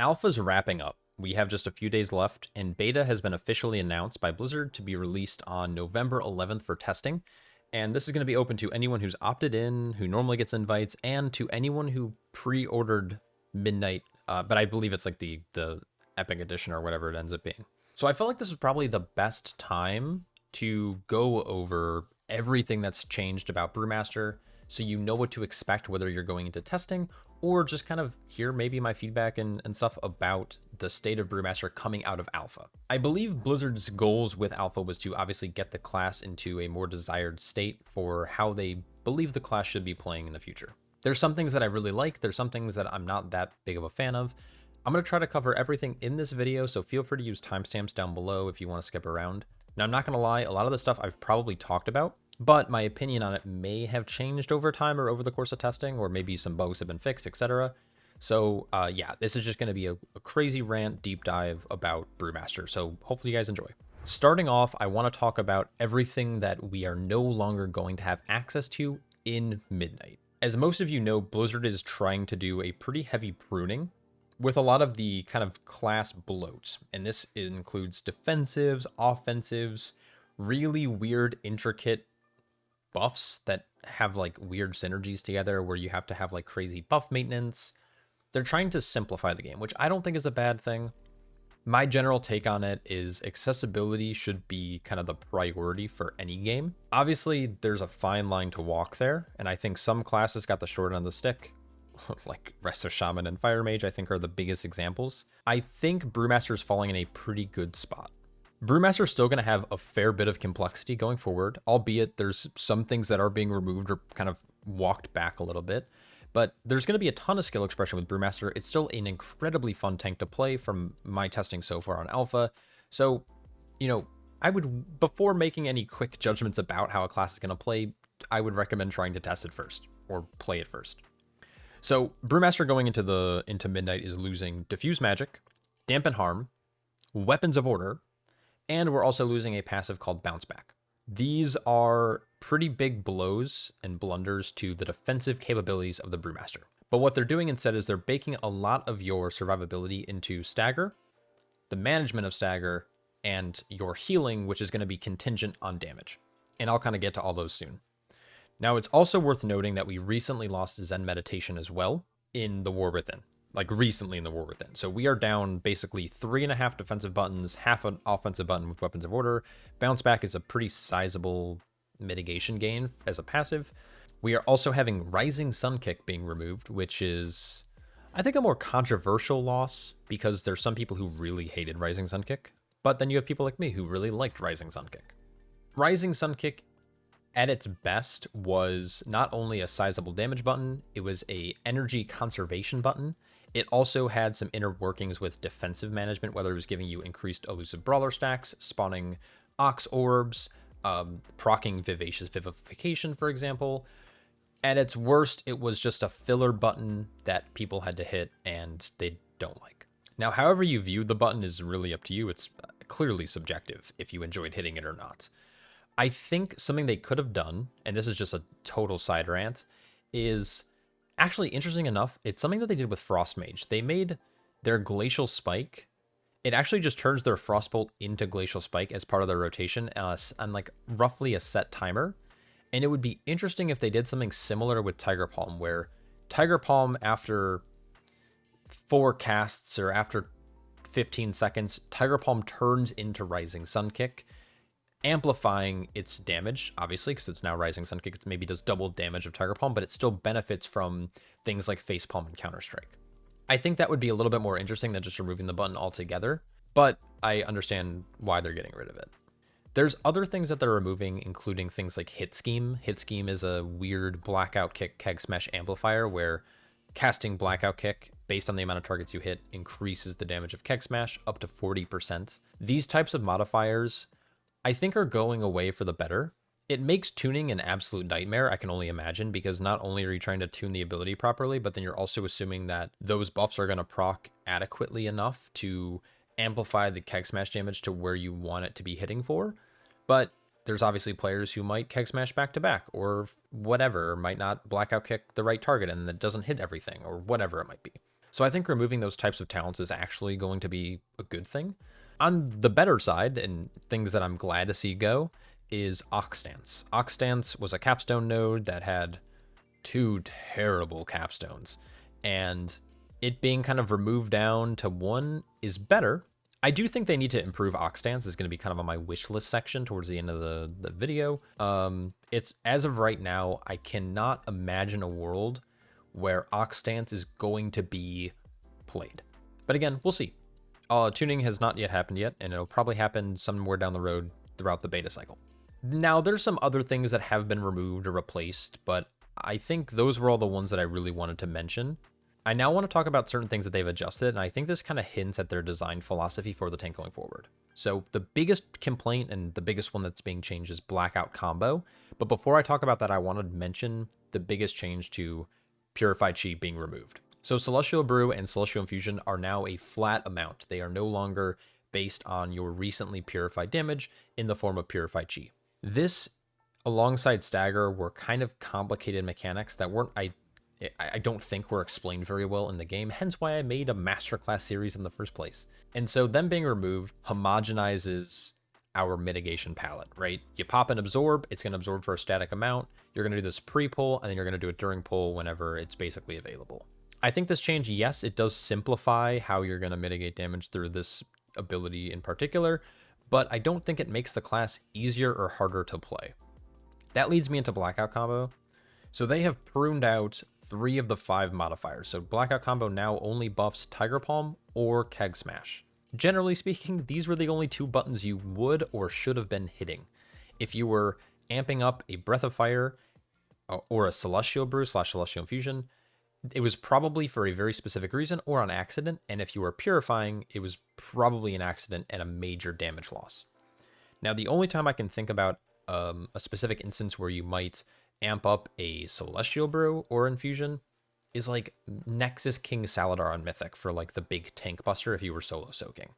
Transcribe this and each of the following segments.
Alpha's wrapping up. We have just a few days left, and beta has been officially announced by Blizzard to be released on November 11th for testing. And this is going to be open to anyone who's opted in, who normally gets invites, and to anyone who pre-ordered Midnight, but I believe it's like the Epic Edition or whatever it ends up being. So I felt like this was probably the best time to go over everything that's changed about Brewmaster, so you know what to expect whether you're going into testing or just kind of hear maybe my feedback and stuff about the state of Brewmaster coming out of Alpha. I believe Blizzard's goals with Alpha was to obviously get the class into a more desired state for how they believe the class should be playing in the future. There's some things that I really like, there's some things that I'm not that big of a fan of. I'm going to try to cover everything in this video, so feel free to use timestamps down below if you want to skip around. Now, I'm not going to lie, a lot of the stuff I've probably talked about, but my opinion on it may have changed over time or over the course of testing, or maybe some bugs have been fixed, etc. So yeah, this is just going to be a crazy rant deep dive about Brewmaster, so hopefully you guys enjoy. Starting off, I want to talk about everything that we are no longer going to have access to in Midnight. As most of you know, Blizzard is trying to do a pretty heavy pruning with a lot of the kind of class bloat, and this includes defensives, offensives, really weird, intricate buffs that have like weird synergies together where you have to have like crazy buff maintenance. They're trying to simplify the game, which I don't think is a bad thing. My general take on it is accessibility should be kind of the priority for any game. Obviously, there's a fine line to walk there, and I think some classes got the short end of the stick, like Resto Shaman and Fire Mage, I think are the biggest examples. I think Brewmaster's falling in a pretty good spot. Brewmaster's still going to have a fair bit of complexity going forward, albeit there's some things that are being removed or kind of walked back a little bit. But there's going to be a ton of skill expression with Brewmaster. It's still an incredibly fun tank to play from my testing so far on Alpha. So, you know, I would, before making any quick judgments about how a class is going to play, I would recommend trying to test it first or play it first. So Brewmaster going into Midnight is losing Diffuse Magic, Dampen Harm, Weapons of Order, and we're also losing a passive called Bounce Back. These are pretty big blows and blunders to the defensive capabilities of the Brewmaster. But what they're doing instead is they're baking a lot of your survivability into Stagger, the management of Stagger, and your healing, which is going to be contingent on damage. And I'll kind of get to all those soon. Now, it's also worth noting that we recently lost Zen Meditation as well in the War Within. Like recently in the War Within. So we are down basically 3.5 defensive buttons, half an offensive button with Weapons of Order. Bounce Back is a pretty sizable mitigation gain as a passive. We are also having Rising Sun Kick being removed, which is, I think, a more controversial loss because there's some people who really hated Rising Sun Kick, but then you have people like me who really liked Rising Sun Kick. Rising Sun Kick at its best was not only a sizable damage button, it was a energy conservation button. It also had some inner workings with defensive management, whether it was giving you increased elusive brawler stacks, spawning ox orbs, proccing Vivacious Vivification, for example. At its worst, it was just a filler button that people had to hit and they don't like. Now, however you viewed the button is really up to you. It's clearly subjective if you enjoyed hitting it or not. I think something they could have done, and this is just a total side rant, is actually, interesting enough, it's something that they did with Frost Mage. They made their Glacial Spike. It actually just turns their Frostbolt into Glacial Spike as part of their rotation on like roughly a set timer. And it would be interesting if they did something similar with Tiger Palm, where Tiger Palm after 4 casts or after 15 seconds, Tiger Palm turns into Rising Sun Kick, amplifying its damage, obviously, because it's now Rising Sun Kick. It maybe does double damage of Tiger Palm, but it still benefits from things like Face Palm and Counter-Strike. I think that would be a little bit more interesting than just removing the button altogether, but I understand why they're getting rid of it. There's other things that they're removing, including things like Hit Scheme. Hit Scheme is a weird Blackout Kick Keg Smash amplifier where casting Blackout Kick based on the amount of targets you hit increases the damage of Keg Smash up to 40%. These types of modifiers I think are going away for the better. It makes tuning an absolute nightmare, I can only imagine, because not only are you trying to tune the ability properly, but then you're also assuming that those buffs are going to proc adequately enough to amplify the Keg Smash damage to where you want it to be hitting for. But there's obviously players who might Keg Smash back to back or whatever, or might not Blackout Kick the right target and that doesn't hit everything or whatever it might be. So I think removing those types of talents is actually going to be a good thing. On the better side, and things that I'm glad to see go, is Oxdance. Oxdance was a capstone node that had 2 terrible capstones, and it being kind of removed down to 1 is better. I do think they need to improve Oxdance. Is going to be kind of on my wish list section towards the end of the video. It's, as of right now, I cannot imagine a world where Oxdance is going to be played. But again, we'll see. Tuning has not yet happened yet, and it'll probably happen somewhere down the road throughout the beta cycle. Now, there's some other things that have been removed or replaced, but I think those were all the ones that I really wanted to mention. I now want to talk about certain things that they've adjusted, and I think this kind of hints at their design philosophy for the tank going forward. So the biggest complaint and the biggest one that's being changed is Blackout Combo. But before I talk about that, I want to mention the biggest change to Purified Chi being removed. So Celestial Brew and Celestial Infusion are now a flat amount. They are no longer based on your recently purified damage in the form of Purified Chi. This, alongside Stagger, were kind of complicated mechanics that weren't, I don't think were explained very well in the game, hence why I made a masterclass series in the first place. And so them being removed homogenizes our mitigation palette, right? You pop and absorb, it's going to absorb for a static amount. You're going to do this pre-pull, and then you're going to do it during pull whenever it's basically available. I think this change, yes, it does simplify how you're going to mitigate damage through this ability in particular, but I don't think it makes the class easier or harder to play. That leads me into Blackout Combo. So they have pruned out 3 of the 5 modifiers. So Blackout Combo now only buffs Tiger Palm or Keg Smash. Generally speaking, these were the only 2 buttons you would or should have been hitting. If you were amping up a Breath of Fire or a Celestial Brew / Celestial Infusion, it was probably for a very specific reason or on accident. And if you were purifying, it was probably an accident and a major damage loss. Now, the only time I can think about a specific instance where you might amp up a Celestial Brew or Infusion is like Nexus King Saladar on Mythic for like the big tank buster if you were solo soaking.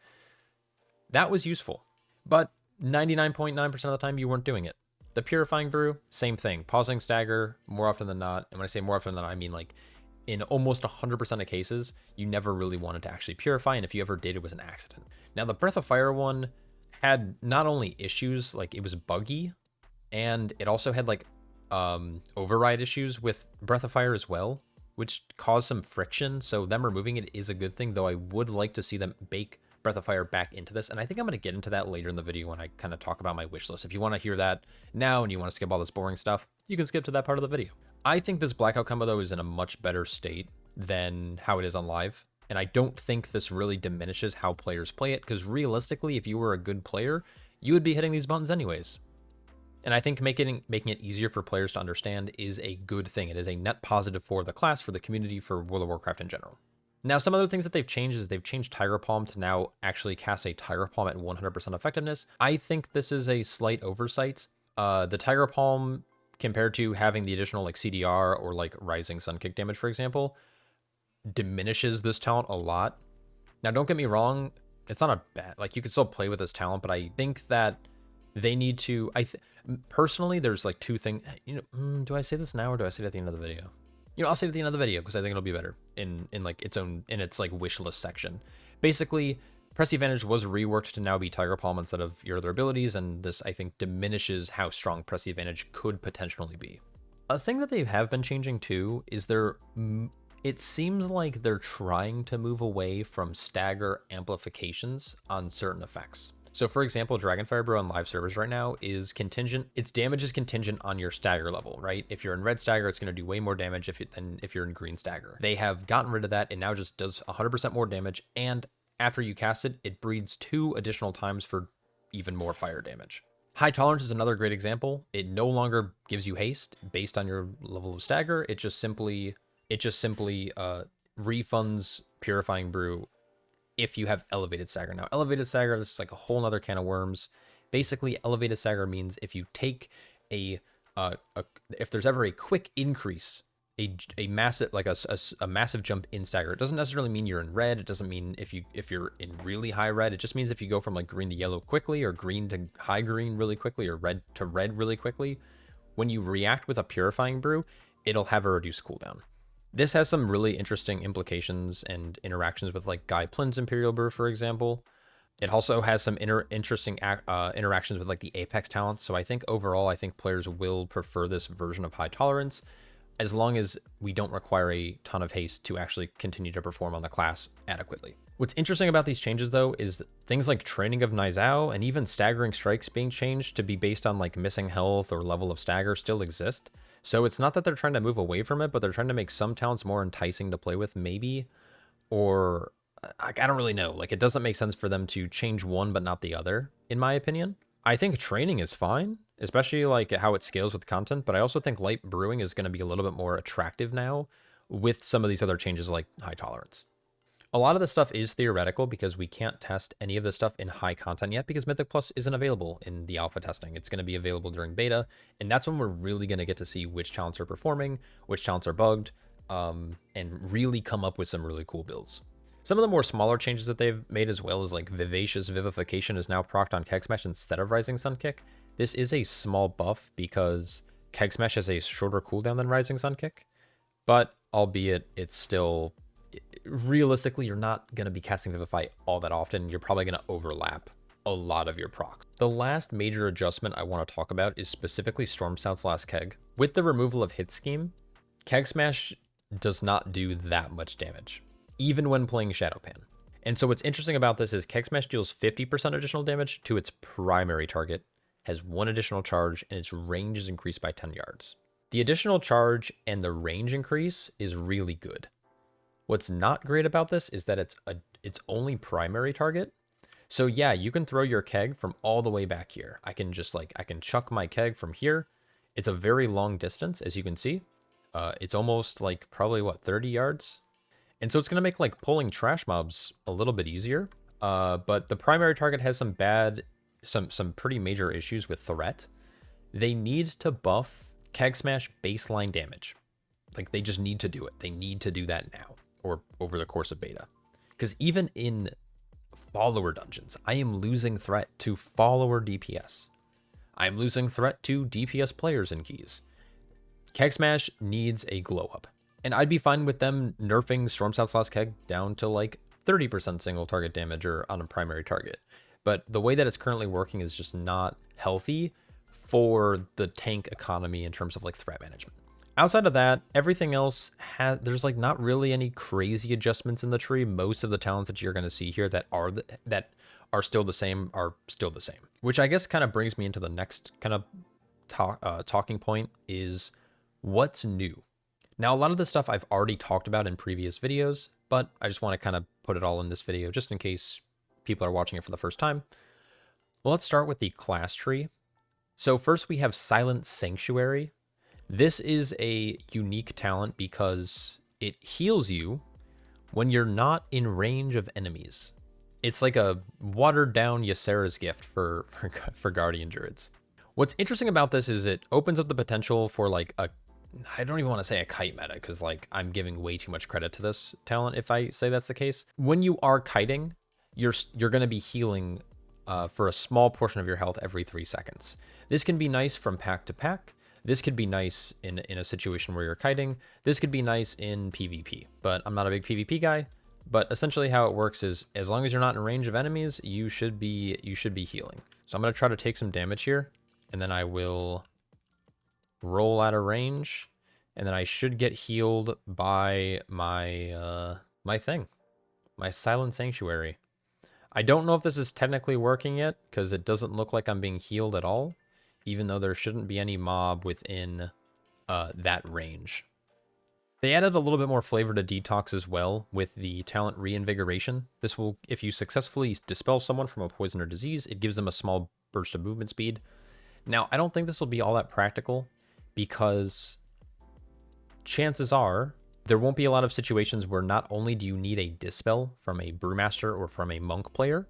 That was useful, but 99.9% of the time you weren't doing it. The Purifying Brew, same thing. Pausing Stagger more often than not. And when I say more often than not, I mean like in almost 100% of cases, you never really wanted to actually purify. And if you ever did, it was an accident. Now the Breath of Fire one had not only issues, like it was buggy, and it also had like override issues with Breath of Fire as well, which caused some friction. So them removing it is a good thing, though I would like to see them bake Breath of Fire back into this. And I think I'm going to get into that later in the video when I kind of talk about my wish list. If you want to hear that now and you want to skip all this boring stuff, you can skip to that part of the video. I think this Blackout Combo, though, is in a much better state than how it is on live. And I don't think this really diminishes how players play it, because realistically, if you were a good player, you would be hitting these buttons anyways. And I think making it easier for players to understand is a good thing. It is a net positive for the class, for the community, for World of Warcraft in general. Now, some other things that they've changed is they've changed Tiger Palm to now actually cast a Tiger Palm at 100% effectiveness. I think this is a slight oversight. The Tiger Palm, compared to having the additional like CDR or like Rising Sun Kick damage, for example, diminishes this talent a lot. Now, don't get me wrong, it's not a bad, like you can still play with this talent, but I think that they need to, personally, there's like 2 things, do I say this now or do I say it at the end of the video? I'll say it at the end of the video because I think it'll be better in like its own, in its like wish list section. Basically, Press Advantage was reworked to now be Tiger Palm instead of your other abilities, and this, I think, diminishes how strong Press Advantage could potentially be. A thing that they have been changing too is it seems like they're trying to move away from stagger amplifications on certain effects. So for example, Dragonfire Brew on live servers right now is contingent. Its damage is contingent on your stagger level, right? If you're in red stagger, it's going to do way more damage than if you're in green stagger. They have gotten rid of that. It now just does 100% more damage. And after you cast it, it breeds 2 additional times for even more fire damage. High Tolerance is another great example. It no longer gives you haste based on your level of stagger. It just simply refunds Purifying Brew if you have elevated stagger. Now, elevated stagger, this is like a whole nother can of worms. Basically, elevated stagger means if you take if there's ever a quick increase, a massive, like a massive jump in stagger. It doesn't necessarily mean you're in red. It doesn't mean if you're in really high red. It just means if you go from like green to yellow quickly, or green to high green really quickly, or red to red really quickly, when you react with a Purifying Brew, it'll have a reduced cooldown. This has some really interesting implications and interactions with like Guy Plin's Imperial Brew, for example. It also has some interesting interactions with like the Apex talents. So I think overall, I think players will prefer this version of High Tolerance as long as we don't require a ton of haste to actually continue to perform on the class adequately. What's interesting about these changes though is things like Training of Nizao and even Staggering Strikes being changed to be based on like missing health or level of stagger still exist. So it's not that they're trying to move away from it, but they're trying to make some talents more enticing to play with maybe, or I don't really know. Like, it doesn't make sense for them to change one but not the other, in my opinion. I think training is fine, especially like how it scales with content, but I also think light brewing is going to be a little bit more attractive now with some of these other changes like high tolerance. A lot of this stuff is theoretical because we can't test any of this stuff in high content yet because Mythic Plus isn't available in the alpha testing. It's going to be available during beta, and that's when we're really going to get to see which talents are performing, which talents are bugged, and really come up with some really cool builds. Some of the more smaller changes that they've made as well is like Vivacious Vivification is now procced on Keg Smash instead of Rising Sun Kick. This is a small buff because Keg Smash has a shorter cooldown than Rising Sun Kick, but albeit it's still, realistically, you're not going to be casting Vivify all that often. You're probably going to overlap a lot of your procs. The last major adjustment I want to talk about is specifically Storm South's last Keg. With the removal of Hit Scheme, Keg Smash does not do that much damage, even when playing Shado-pan. And so what's interesting about this is Keg Smash deals 50% additional damage to its primary target, has 1 additional charge, and its range is increased by 10 yards. The additional charge and the range increase is really good. What's not great about this is that it's only primary target. So yeah, you can throw your keg from all the way back here. I can chuck my keg from here. It's a very long distance, as you can see. It's almost like probably 30 yards. And so it's going to make like pulling trash mobs a little bit easier. But the primary target has some pretty major issues with threat. They need to buff Keg Smash baseline damage. Like, they just need to do it. They need to do that now or over the course of beta. Because even in follower dungeons, I am losing threat to follower DPS. I'm losing threat to DPS players in keys. Keg Smash needs a glow up. And I'd be fine with them nerfing Storm South's last Keg down to like 30% single target damage or on a primary target. But the way that it's currently working is just not healthy for the tank economy in terms of like threat management. Outside of that, everything else there's like not really any crazy adjustments in the tree. Most of the talents that you're going to see here that are still the same are still the same, which I guess kind of brings me into the next kind of talking point is what's new. Now, a lot of this stuff I've already talked about in previous videos, but I just want to kind of put it all in this video just in case people are watching it for the first time. Well, let's start with the class tree. So first we have Silent Sanctuary. This is a unique talent because it heals you when you're not in range of enemies. It's like a watered down Ysera's gift for Guardian Druids. What's interesting about this is it opens up the potential for like I don't even want to say a kite meta because like I'm giving way too much credit to this talent if I say that's the case. When you are kiting, you're going to be healing for a small portion of your health every 3 seconds. This can be nice from pack to pack. This could be nice in a situation where you're kiting. This could be nice in PvP, but I'm not a big PvP guy. But essentially how it works is as long as you're not in range of enemies, you should be healing. So I'm going to try to take some damage here, and then I will roll out of range, and then I should get healed by my my Silent Sanctuary. I don't know if this is technically working yet because it doesn't look like I'm being healed at all, even though there shouldn't be any mob within that range. They added a little bit more flavor to Detox as well with the talent Reinvigoration. This will, if you successfully dispel someone from a poison or disease, it gives them a small burst of movement speed. Now, I don't think this will be all that practical because chances are there won't be a lot of situations where not only do you need a Dispel from a Brewmaster or from a Monk player,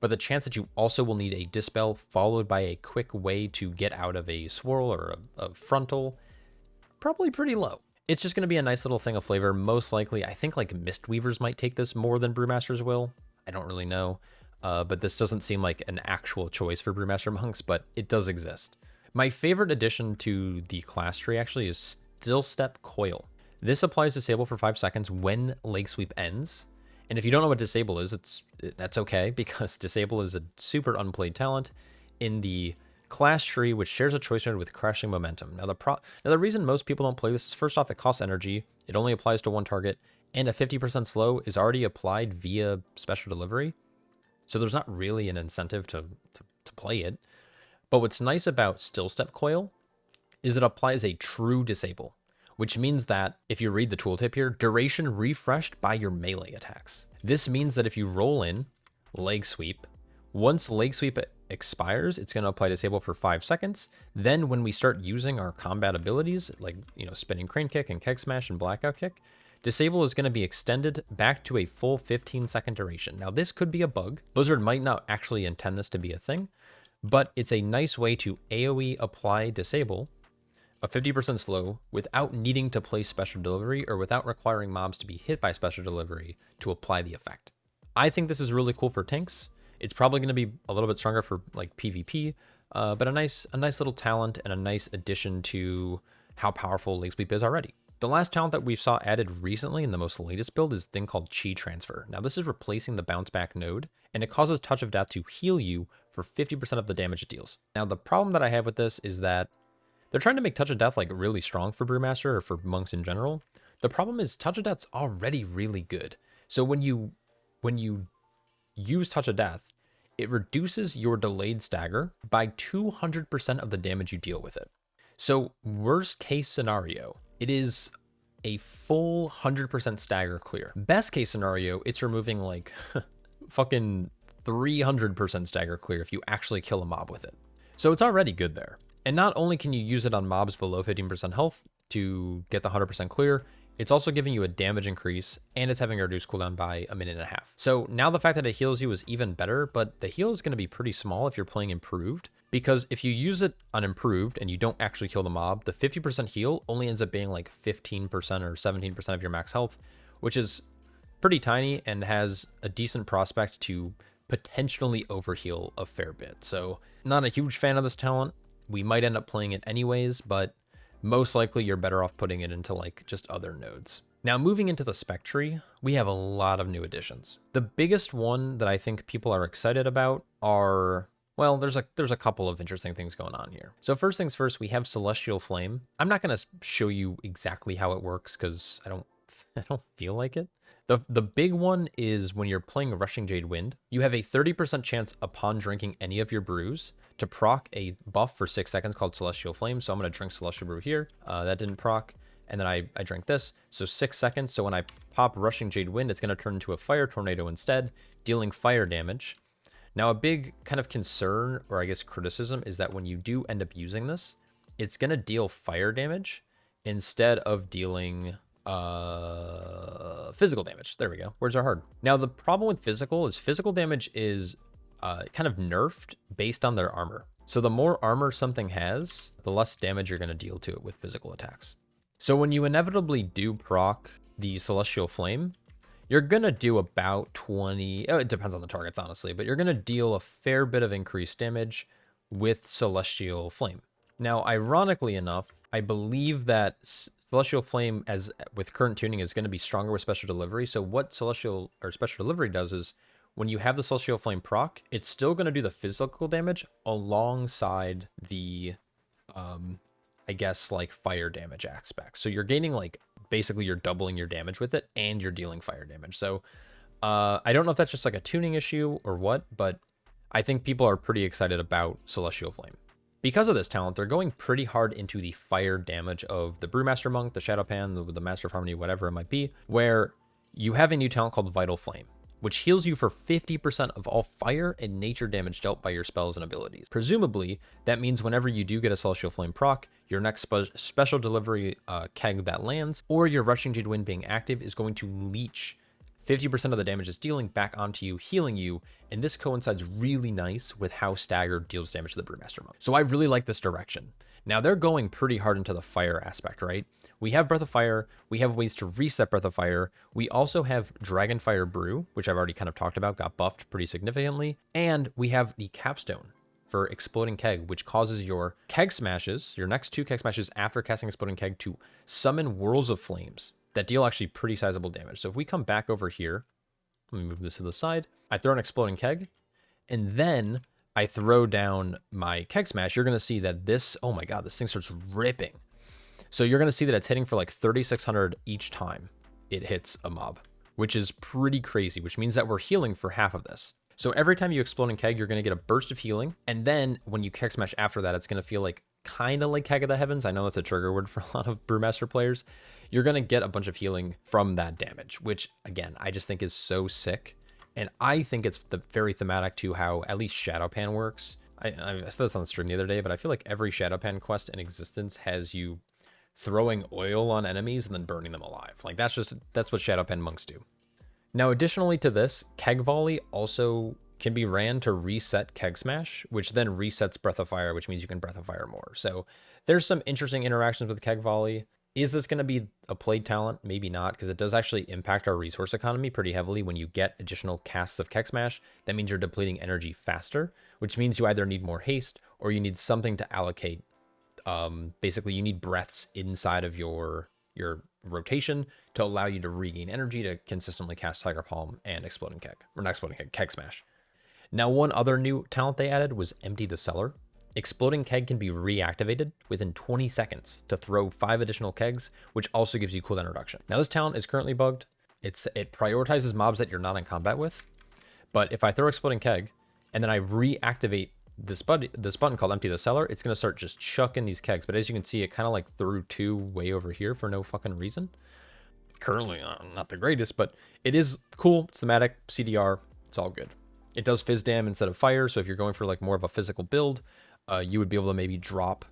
but the chance that you also will need a Dispel followed by a quick way to get out of a Swirl or a Frontal, probably pretty low. It's just going to be a nice little thing of flavor. Most likely, I think like Mistweavers might take this more than Brewmasters will. I don't really know, but this doesn't seem like an actual choice for Brewmaster Monks, but it does exist. My favorite addition to the class tree actually is Still Step Coil. This applies Disable for 5 seconds when Leg Sweep ends. And if you don't know what Disable is, that's okay, because Disable is a super unplayed talent in the class tree, which shares a choice node with Crashing Momentum. Now the reason most people don't play this is, first off, it costs energy, it only applies to one target, and a 50% slow is already applied via Special Delivery. So there's not really an incentive to play it. But what's nice about Still Step Coil is it applies a true disable, which means that if you read the tooltip here, duration refreshed by your melee attacks. This means that if you roll in Leg Sweep, once Leg Sweep expires, it's going to apply disable for 5 seconds. Then when we start using our combat abilities, like, Spinning Crane Kick and Keg Smash and Blackout Kick, disable is going to be extended back to a full 15-second duration. Now, this could be a bug. Blizzard might not actually intend this to be a thing, but it's a nice way to AoE apply disable a 50% slow without needing to play Special Delivery or without requiring mobs to be hit by Special Delivery to apply the effect. I think this is really cool for tanks. It's probably going to be a little bit stronger for like PvP, but a nice little talent and a nice addition to how powerful Leg Sweep is already. The last talent that we saw added recently in the most latest build is a thing called Chi Transfer. Now this is replacing the bounce back node, and it causes Touch of Death to heal you for 50% of the damage it deals. Now the problem that I have with this is that they're trying to make Touch of Death like really strong for Brewmaster or for monks in general. The problem is Touch of Death's already really good. So when you use Touch of Death, it reduces your delayed stagger by 200% of the damage you deal with it. So worst case scenario, it is a full 100% stagger clear. Best case scenario, it's removing like fucking 300% stagger clear if you actually kill a mob with it. So it's already good there. And not only can you use it on mobs below 15% health to get the 100% clear, it's also giving you a damage increase, and it's having a reduced cooldown by 1.5 minutes. So now the fact that it heals you is even better, but the heal is going to be pretty small if you're playing Improved, because if you use it on Improved and you don't actually kill the mob, the 50% heal only ends up being like 15% or 17% of your max health, which is pretty tiny and has a decent prospect to potentially overheal a fair bit. So not a huge fan of this talent. We might end up playing it anyways, but most likely you're better off putting it into like just other nodes. Now moving into the spec tree, we have a lot of new additions. The biggest one that I think people are excited about are, well, there's a couple of interesting things going on here. So first things first, we have Celestial Flame. I'm not going to show you exactly how it works because I don't feel like it. The big one is when you're playing Rushing Jade Wind, you have a 30% chance upon drinking any of your brews to proc a buff for 6 seconds called Celestial Flame. So I'm going to drink Celestial Brew here. That didn't proc. And then I drank this. So 6 seconds. So when I pop Rushing Jade Wind, it's going to turn into a Fire Tornado instead, dealing fire damage. Now, a big kind of concern, or I guess criticism, is that when you do end up using this, it's going to deal fire damage instead of dealing physical damage. There we go. Words are hard. Now, the problem with physical damage is kind of nerfed based on their armor. So the more armor something has, the less damage you're going to deal to it with physical attacks. So when you inevitably do proc the Celestial Flame, you're going to do about 20, it depends on the targets, honestly, but you're going to deal a fair bit of increased damage with Celestial Flame. Now, ironically enough, I believe that Celestial Flame, as with current tuning, is going to be stronger with Special Delivery. So what Celestial or Special Delivery does is, when you have the Celestial Flame proc, it's still going to do the physical damage alongside the, I guess, like fire damage aspect. So you're gaining like, basically you're doubling your damage with it and you're dealing fire damage. So I don't know if that's just like a tuning issue or what, but I think people are pretty excited about Celestial Flame. Because of this talent, they're going pretty hard into the fire damage of the Brewmaster Monk, the Shado-pan, the Master of Harmony, whatever it might be, where you have a new talent called Vital Flame, which heals you for 50% of all fire and nature damage dealt by your spells and abilities. Presumably, that means whenever you do get a Celestial Flame proc, your next Special Delivery keg that lands, or your Rushing Jade Wind being active, is going to leech 50% of the damage it's dealing back onto you, healing you, and this coincides really nice with how Staggered deals damage to the Brewmaster Monk. So I really like this direction. Now they're going pretty hard into the fire aspect, right? We have Breath of Fire, we have ways to reset Breath of Fire, we also have Dragonfire Brew, which I've already kind of talked about, got buffed pretty significantly, and we have the Capstone, for Exploding Keg, which causes your keg smashes, your next 2 keg smashes after casting Exploding Keg, to summon whirls of flames that deal actually pretty sizable damage. So if we come back over here, let me move this to the side, I throw an Exploding Keg, and then I throw down my keg smash, you're going to see that this, oh my god, this thing starts ripping. So you're going to see that it's hitting for like 3,600 each time it hits a mob, which is pretty crazy, which means that we're healing for half of this. So every time you Exploding Keg, you're going to get a burst of healing. And then when you keg smash after that, it's going to feel like kind of like Keg of the Heavens. I know that's a trigger word for a lot of Brewmaster players. You're going to get a bunch of healing from that damage, which again, I just think is so sick. And I think it's very thematic to how at least Shado-pan works. I said this on the stream the other day, but I feel like every Shado-pan quest in existence has you throwing oil on enemies and then burning them alive. Like that's what Shado-pan monks do. Now, additionally to this, Keg Volley also can be ran to reset Keg Smash, which then resets Breath of Fire, which means you can Breath of Fire more. So there's some interesting interactions with Keg Volley. Is this going to be a played talent? Maybe not, because it does actually impact our resource economy pretty heavily when you get additional casts of Keg Smash. That means you're depleting energy faster, which means you either need more haste or you need something to allocate. Basically, you need breaths inside of your rotation to allow you to regain energy to consistently cast Tiger Palm and Exploding Keg. Or not Exploding Keg, Keg Smash. Now, one other new talent they added was Empty the Cellar. Exploding Keg can be reactivated within 20 seconds to throw 5 additional kegs, which also gives you cooldown reduction. Now, this talent is currently bugged. It prioritizes mobs that you're not in combat with. But if I throw Exploding Keg and then I reactivate this button called Empty the Cellar, it's going to start just chucking these kegs. But as you can see, it kind of like threw 2 way over here for no fucking reason. Currently, not the greatest, but it is cool. It's thematic, CDR, it's all good. It does fizz dam instead of fire, so if you're going for like more of a physical build, you would be able to maybe drop,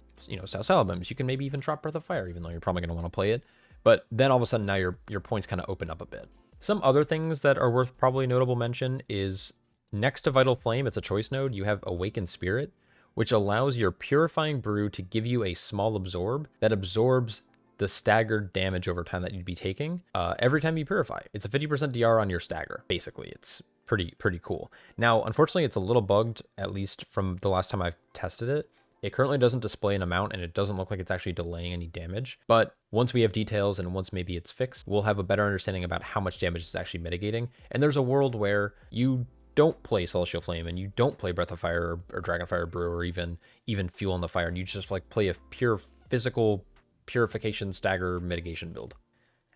Salad. You can maybe even drop Breath of Fire, even though you're probably going to want to play it. But then all of a sudden now your points kind of open up a bit. Some other things that are worth probably notable mention is next to Vital Flame, it's a choice node, you have Awakened Spirit, which allows your Purifying Brew to give you a small absorb that absorbs the staggered damage over time that you'd be taking every time you purify. It's a 50% DR on your stagger, basically. It's pretty cool. Now, unfortunately, it's a little bugged, at least from the last time I've tested it. It currently doesn't display an amount, and it doesn't look like it's actually delaying any damage. But once we have details and once maybe it's fixed, we'll have a better understanding about how much damage it's actually mitigating. And there's a world where you don't play Celestial Flame and you don't play Breath of Fire or Dragonfire Brew or even Fuel on the Fire, and you just like play a pure physical purification stagger mitigation build.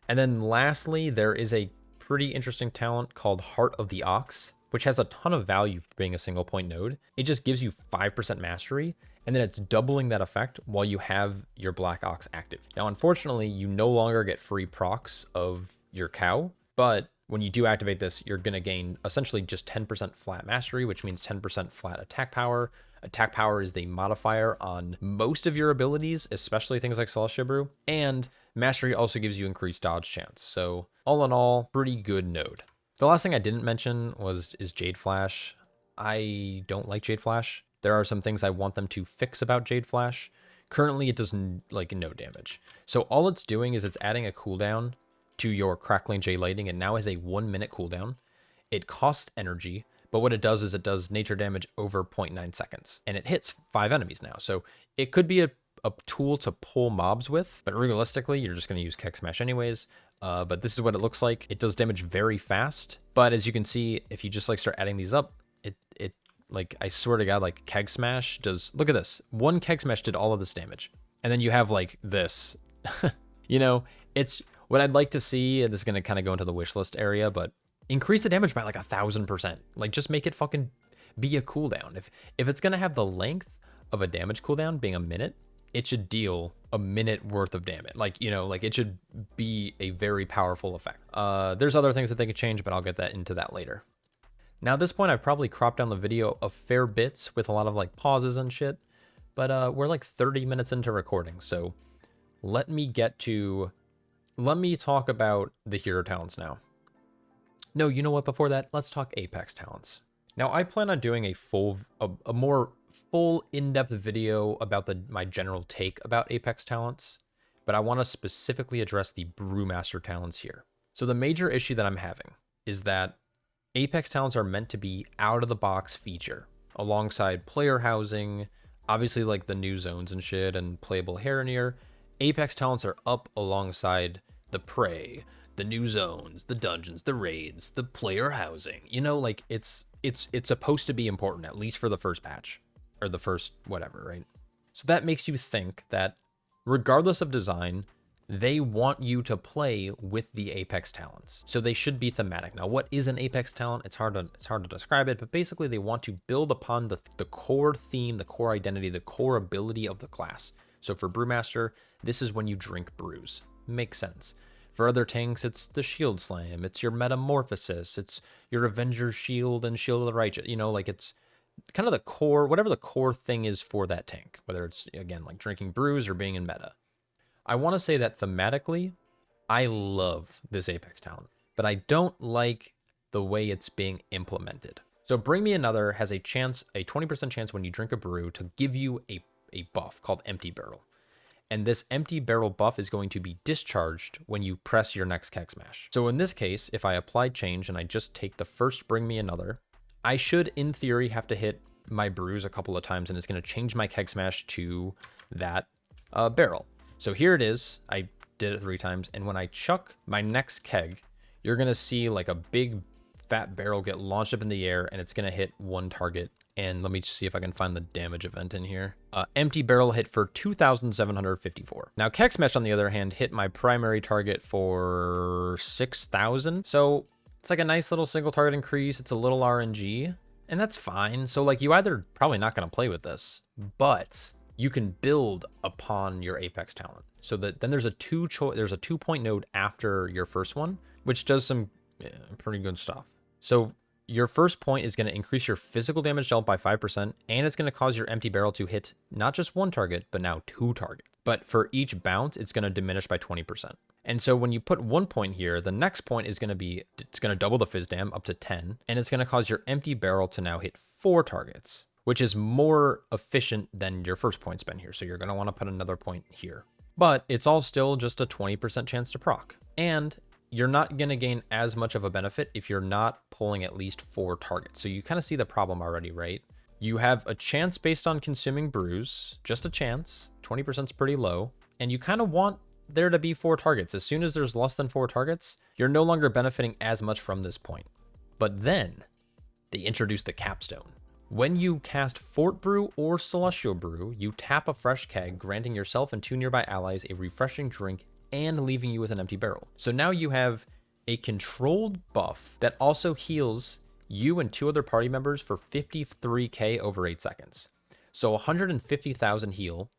And then lastly, there is a pretty interesting talent called Heart of the Ox, which has a ton of value for being a single point node. It just gives you 5% mastery, and then it's doubling that effect while you have your Black Ox active. Now, unfortunately, you no longer get free procs of your cow, but when you do activate this, you're going to gain essentially just 10% flat mastery, which means 10% flat attack power. Attack power is the modifier on most of your abilities, especially things like Celestial Brew, and mastery also gives you increased dodge chance. So all in all, pretty good node. The last thing I didn't mention is Jade Flash. I don't like Jade Flash. There are some things I want them to fix about Jade Flash. Currently, it does like no damage. So all it's doing is it's adding a cooldown to your Crackling Jade Lightning, and now has a 1 minute cooldown. It costs energy, but what it does is it does nature damage over 0.9 seconds, and it hits 5 enemies now. So it could be a tool to pull mobs with, but realistically, you're just going to use Keg Smash anyways. But this is what it looks like. It does damage very fast, but as you can see, if you just like start adding these up, it like, I swear to God, like Keg Smash does, look at this. 1 Keg Smash did all of this damage. And then you have like this, it's what I'd like to see, and this is going to kind of go into the wish list area, but increase the damage by like 1,000%. Like, just make it fucking be a cooldown. If it's going to have the length of a damage cooldown being a minute, it should deal a minute worth of damage. Like, it should be a very powerful effect. There's other things that they could change, but I'll get into that later. Now at this point, I've probably cropped down the video a fair bits with a lot of like pauses and shit, but we're like 30 minutes into recording. So let me talk about the hero talents now. No, you know what? Before that, let's talk Apex talents. Now, I plan on doing a more full in-depth video about my general take about Apex talents, but I want to specifically address the Brewmaster talents here. So the major issue that I'm having is that Apex talents are meant to be out-of-the-box feature. alongside player housing, obviously like the new zones and shit and playable Harrowneer. Apex talents are up alongside the prey, the new zones, the dungeons, the raids, the player housing. You know, like it's supposed to be important, at least for the first patch or the first whatever, right? So that makes you think that regardless of design, they want you to play with the Apex talents. So they should be thematic. Now, what is an Apex talent? It's hard to describe it, but basically they want to build upon the core theme, the core identity, the core ability of the class. So for Brewmaster, this is when you drink brews. Makes sense. For other tanks, it's the Shield Slam, it's your Metamorphosis, it's your Avenger Shield and Shield of the Righteous. You know, like it's kind of the core, whatever the core thing is for that tank, whether it's, again, like drinking brews or being in meta. I want to say that thematically, I love this Apex talent, but I don't like the way it's being implemented. So Bring Me Another has a chance, a 20% chance when you drink a brew to give you a buff called Empty Barrel. And this Empty Barrel buff is going to be discharged when you press your next keg smash. So in this case, if I apply change and I just take the first Bring Me Another, I should, in theory, have to hit my brews a couple of times, and it's going to change my keg smash to that barrel. So here it is. I did it 3 times. And when I chuck my next keg, you're going to see like a big fat barrel get launched up in the air, and it's going to hit one target. And let me see if I can find the damage event in here. Empty Barrel hit for 2,754. Now, Keg Smash, on the other hand, hit my primary target for 6,000. So it's like a nice little single target increase. It's a little RNG, and that's fine. So like you either probably not going to play with this, but you can build upon your Apex talent. So that then there's a 2-point node after your first one, which does some pretty good stuff. So your first point is going to increase your physical damage dealt by 5%, and it's going to cause your Empty Barrel to hit not just one target, but now 2 targets. But for each bounce, it's going to diminish by 20%. And so when you put 1 point here, the next point is going to be, it's going to double the Fizz Dam up to 10, and it's going to cause your Empty Barrel to now hit 4 targets, which is more efficient than your first point spend here. So you're going to want to put another point here. But it's all still just a 20% chance to proc. And you're not going to gain as much of a benefit if you're not pulling at least 4 targets. So you kind of see the problem already, right? You have a chance based on consuming brews, just a chance. 20% is pretty low. And you kind of want there to be 4 targets. As soon as there's less than 4 targets, you're no longer benefiting as much from this point. But then they introduce the capstone. When you cast Fort Brew or Celestial Brew, you tap a fresh keg, granting yourself and 2 nearby allies a refreshing drink and leaving you with an empty barrel. So now you have a controlled buff that also heals you and 2 other party members for 53k over 8 seconds. So 150,000 heal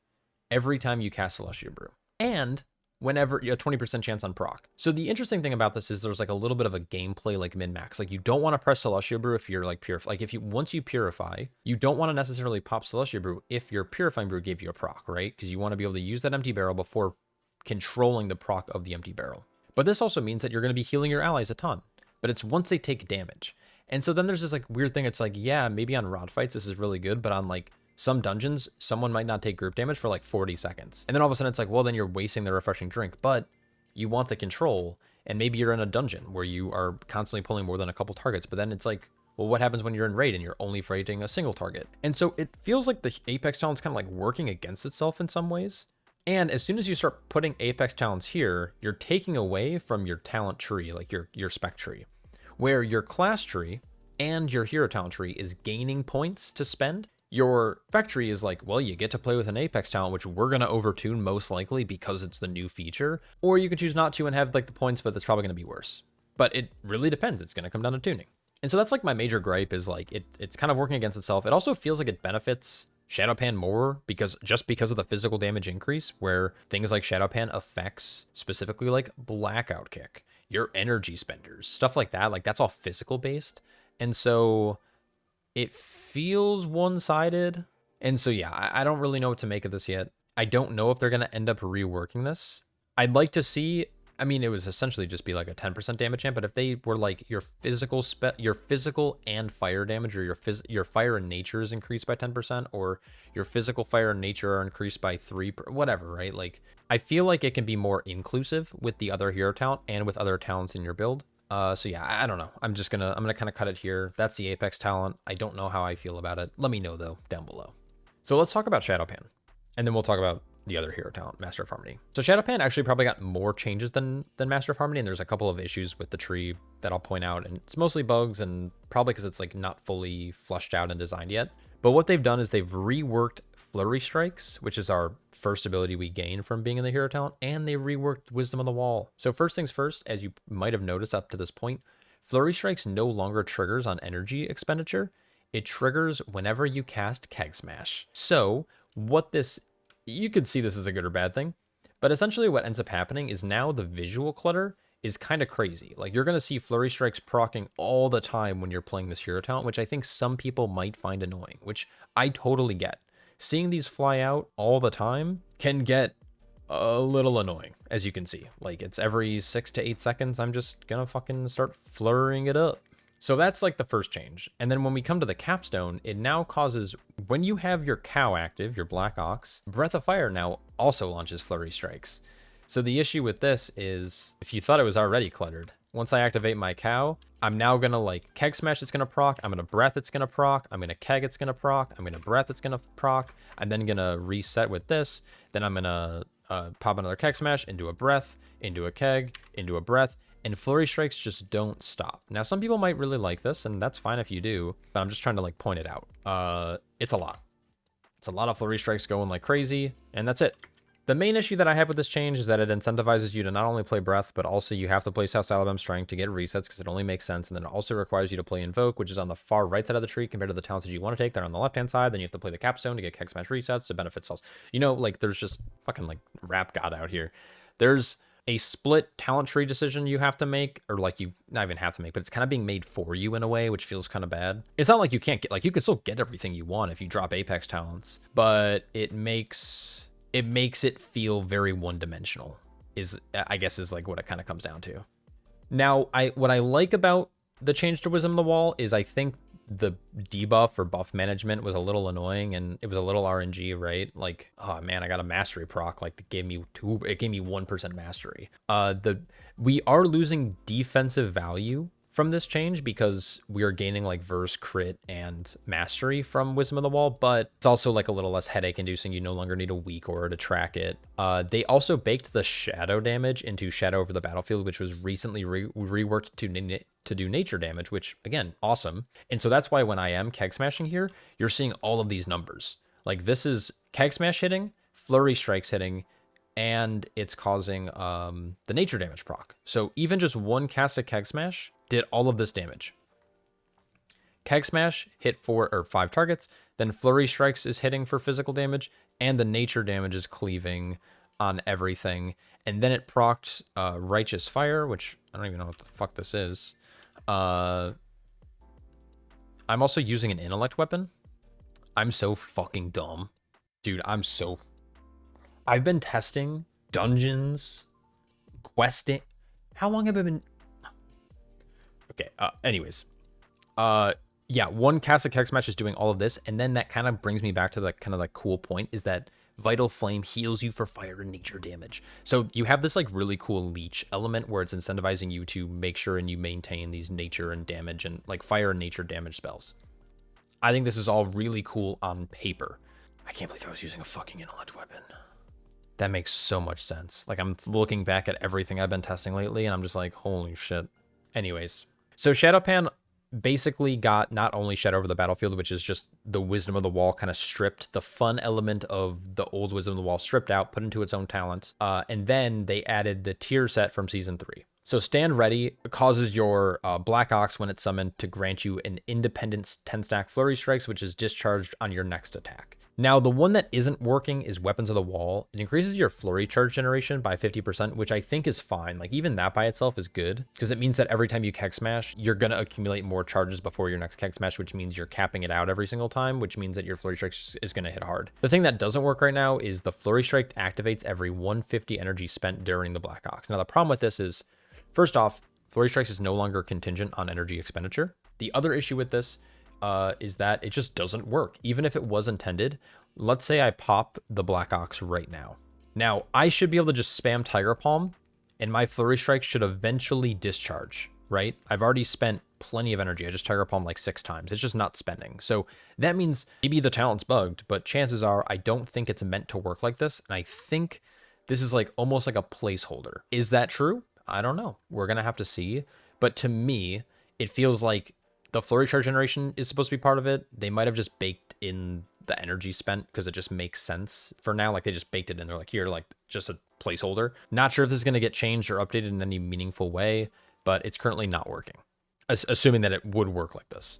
every time you cast Celestial Brew. And whenever you have 20% chance on proc. So the interesting thing about this is there's like a little bit of a gameplay like min-max. Like you don't want to press Celestial Brew if you're like purify. Like if you, once you purify, you don't want to necessarily pop Celestial Brew if your Purifying Brew gave you a proc, right? Because you want to be able to use that empty barrel before controlling the proc of the empty barrel. But this also means that you're going to be healing your allies a ton, but it's once they take damage. And so then there's this like weird thing. It's like, yeah, maybe on rod fights, this is really good, but on like some dungeons, someone might not take group damage for like 40 seconds. And then all of a sudden it's like, well, then you're wasting the refreshing drink, but you want the control. And maybe you're in a dungeon where you are constantly pulling more than a couple targets, but then it's like, well, what happens when you're in raid and you're only fighting a single target? And so it feels like the Apex talent's kind of like working against itself in some ways. And as soon as you start putting Apex talents here, you're taking away from your talent tree, like your spec tree, where your class tree and your hero talent tree is gaining points to spend. Your spec tree is like, well, you get to play with an Apex talent, which we're going to overtune most likely because it's the new feature, or you can choose not to and have like the points, but that's probably going to be worse. But it really depends. It's going to come down to tuning. And so that's like my major gripe is like, it's kind of working against itself. It also feels like it benefits Shado-pan more because of the physical damage increase, where things like Shado-pan affects specifically like Blackout Kick, your energy spenders, stuff like that. Like that's all physical based. And so it feels one-sided. And so, yeah, I don't really know what to make of this yet. I don't know if they're going to end up reworking this. I'd like to see, I mean, it was essentially just be like a 10% damage champ, but if they were like your physical and fire damage, or your fire and nature is increased by 10%, or your physical fire and nature are increased by 3, whatever, right? Like, I feel like it can be more inclusive with the other hero talent and with other talents in your build. So yeah, I don't know. I'm gonna kind of cut it here. That's the Apex talent. I don't know how I feel about it. Let me know though down below. So let's talk about Shado-pan, and then we'll talk about the other hero talent, Master of Harmony. So Shado-pan actually probably got more changes than Master of Harmony, and there's a couple of issues with the tree that I'll point out, and it's mostly bugs and probably because it's like not fully fleshed out and designed yet. But what they've done is they've reworked Flurry Strikes, which is our first ability we gain from being in the hero talent, and they reworked Wisdom on the Wall. So first things first, as you might have noticed up to this point, Flurry Strikes no longer triggers on energy expenditure. It triggers whenever you cast Keg Smash. So what this, you could see this as a good or bad thing, but essentially what ends up happening is now the visual clutter is kind of crazy. Like you're going to see Flurry Strikes proccing all the time when you're playing this hero talent, which I think some people might find annoying, which I totally get. Seeing these fly out all the time can get a little annoying, as you can see. Like it's every 6 to 8 seconds, I'm just gonna fucking start flurrying it up. So that's like the first change. And then when we come to the capstone, it now causes, when you have your cow active, your Black Ox, Breath of Fire now also launches Flurry Strikes. So the issue with this is, if you thought it was already cluttered, once I activate my cow, I'm now going to like Keg Smash it's going to proc, I'm going to Breath it's going to proc, I'm going to Keg it's going to proc, I'm going to Breath it's going to proc, I'm then going to reset with this, then I'm going to pop another Keg Smash into a Breath, into a Keg, into a Breath, and Flurry Strikes just don't stop. Now, some people might really like this, and that's fine if you do, but I'm just trying to like point it out. It's a lot. It's a lot of Flurry Strikes going like crazy, and that's it. The main issue that I have with this change is that it incentivizes you to not only play Breath, but also you have to play South Alabama Strength to get resets because it only makes sense. And then it also requires you to play Invoke, which is on the far right side of the tree compared to the talents that you want to take. They're on the left-hand side. Then you have to play the Capstone to get Keg Smash resets to benefit cells. You know, like there's just fucking like rap god out here. There's a split talent tree decision you have to make, or like you not even have to make, but it's kind of being made for you in a way, which feels kind of bad. It's not like you can't get, like you can still get everything you want if you drop Apex talents, but it makes it feel very one-dimensional, is I guess is like what it kind of comes down to. Now, what I like about the change to Wisdom of the Wall is I think the debuff or buff management was a little annoying and it was a little RNG, right? Like, oh man, I got a mastery proc, like it gave me 1% mastery. We are losing defensive value from this change because we are gaining like verse, crit, and mastery from Wisdom of the Wall, but it's also like a little less headache inducing. You no longer need a weak aura to track it. They also baked the shadow damage into Shadow over the Battlefield, which was recently reworked to do nature damage, which again, awesome. And so that's why when I am Keg Smashing here, you're seeing all of these numbers. Like this is Keg Smash hitting, Flurry Strikes hitting, and it's causing the nature damage proc. So even just one cast of Keg Smash did all of this damage. Keg Smash hit 4 or 5 targets, then Flurry Strikes is hitting for physical damage, and the nature damage is cleaving on everything. And then it procced Righteous Fire, which I don't even know what the fuck this is. I'm also using an intellect weapon. I'm so fucking dumb. Dude, I've been testing dungeons, questing. How long have I been? Okay, anyways. Yeah, one cast of Keg Smash is doing all of this, and then that kind of brings me back to the kind of like cool point is that Vital Flame heals you for fire and nature damage. So you have this like really cool leech element where it's incentivizing you to make sure and you maintain these nature and damage and like fire and nature damage spells. I think this is all really cool on paper. I can't believe I was using a fucking intellect weapon. That makes so much sense. Like I'm looking back at everything I've been testing lately and I'm just like, holy shit. Anyways, so Shado-pan basically got not only Shadow over the Battlefield, which is just the Wisdom of the Wall kind of stripped, the fun element of the old Wisdom of the Wall stripped out, put into its own talents, and then they added the tier set from Season 3. So Stand Ready causes your Black Ox when it's summoned to grant you an independent 10-stack Flurry Strikes, which is discharged on your next attack. Now, the one that isn't working is Weapons of the Wall. It increases your flurry charge generation by 50%, which I think is fine. Like, even that by itself is good, because it means that every time you Keg Smash, you're going to accumulate more charges before your next Keg Smash, which means you're capping it out every single time, which means that your Flurry Strike is going to hit hard. The thing that doesn't work right now is the Flurry Strike activates every 150 energy spent during the Black Ox. Now, the problem with this is, first off, Flurry Strikes is no longer contingent on energy expenditure. The other issue with this is that it just doesn't work. Even if it was intended, let's say I pop the Black Ox right now. Now, I should be able to just spam Tiger Palm, and my Flurry Strike should eventually discharge. right? I've already spent plenty of energy. I just Tiger Palm like 6 times. It's just not spending. So that means maybe the talent's bugged, but chances are I don't think it's meant to work like this. And I think this is like almost like a placeholder. Is that true? I don't know. We're going to have to see. But to me, it feels like the flurry charge generation is supposed to be part of it. They might have just baked in the energy spent because it just makes sense for now. Like they just baked it in. They're like, here, like just a placeholder. Not sure if this is going to get changed or updated in any meaningful way, but it's currently not working, assuming that it would work like this.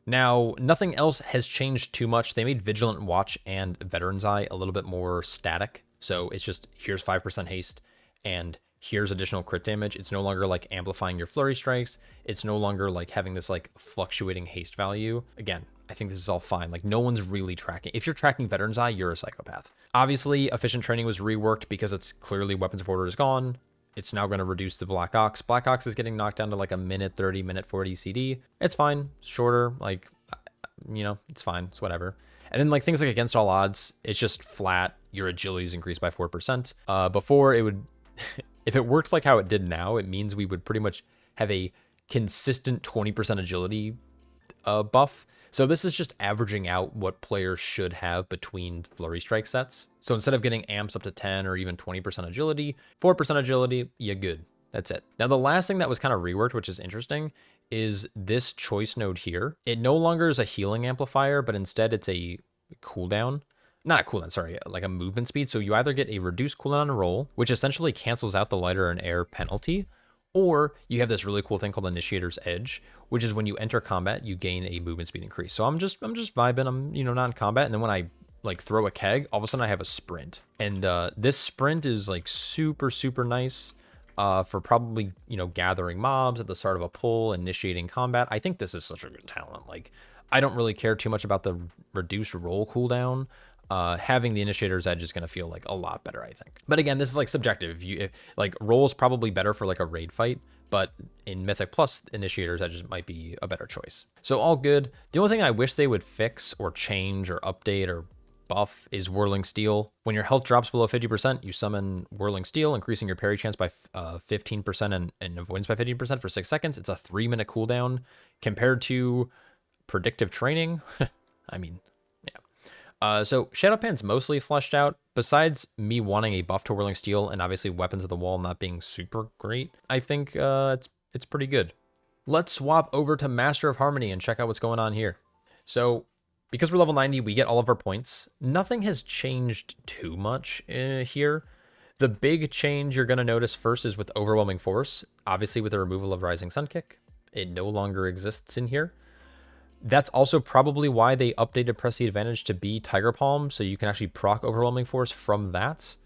Now, nothing else has changed too much. They made Vigilant Watch and Veteran's Eye a little bit more static. So it's just, here's 5% haste and here's additional crit damage. It's no longer like amplifying your flurry strikes. It's no longer like having this like fluctuating haste value. Again, I think this is all fine. Like no one's really tracking. If you're tracking Veteran's Eye, you're a psychopath. Obviously, efficient training was reworked because it's clearly Weapons of Order is gone. It's now going to reduce the Black Ox. Black Ox is getting knocked down to like a minute 30, minute 40 CD. It's fine. It's shorter. Like, you know, it's fine. It's whatever. And then like things like Against All Odds, it's just flat. Your agility is increased by 4%. Before it would, if it worked like how it did now, it means we would pretty much have a consistent 20% agility buff. So this is just averaging out what players should have between flurry strike sets. So instead of getting amps up to 10 or even 20% agility, 4% agility, you're good. That's it. Now, the last thing that was kind of reworked, which is interesting, is this choice node here. It no longer is a healing amplifier, but instead it's a cooldown. Not a cooldown, sorry, like a movement speed. So you either get a reduced cooldown on a roll, which essentially cancels out the lighter and air penalty, or you have this really cool thing called Initiator's Edge, which is when you enter combat, you gain a movement speed increase. So I'm just vibing. I'm, you know, not in combat. And then when I like throw a keg, all of a sudden I have a sprint. And this sprint is like super, super nice for probably, you know, gathering mobs at the start of a pull, initiating combat. I think this is such a good talent. Like, I don't really care too much about the reduced roll cooldown. Having the Initiator's Edge is going to feel like a lot better, I think. But again, this is like subjective. Like roll is probably better for like a raid fight, but in Mythic Plus, Initiator's Edge might be a better choice. So all good. The only thing I wish they would fix or change or update or buff is Whirling Steel. When your health drops below 50%, you summon Whirling Steel, increasing your parry chance by 15% and avoidance by 15% for 6 seconds. It's a 3-minute cooldown compared to Predictive Training. I mean, so Shado-pan's mostly fleshed out. Besides me wanting a buff to Whirling Steel and obviously Weapons of the Wall not being super great, I think it's pretty good. Let's swap over to Master of Harmony and check out what's going on here. So because we're level 90, we get all of our points. Nothing has changed too much here. The big change you're going to notice first is with Overwhelming Force. Obviously with the removal of Rising Sun Kick, it no longer exists in here. That's also probably why they updated Press the Advantage to be Tiger Palm, so you can actually proc Overwhelming Force from that.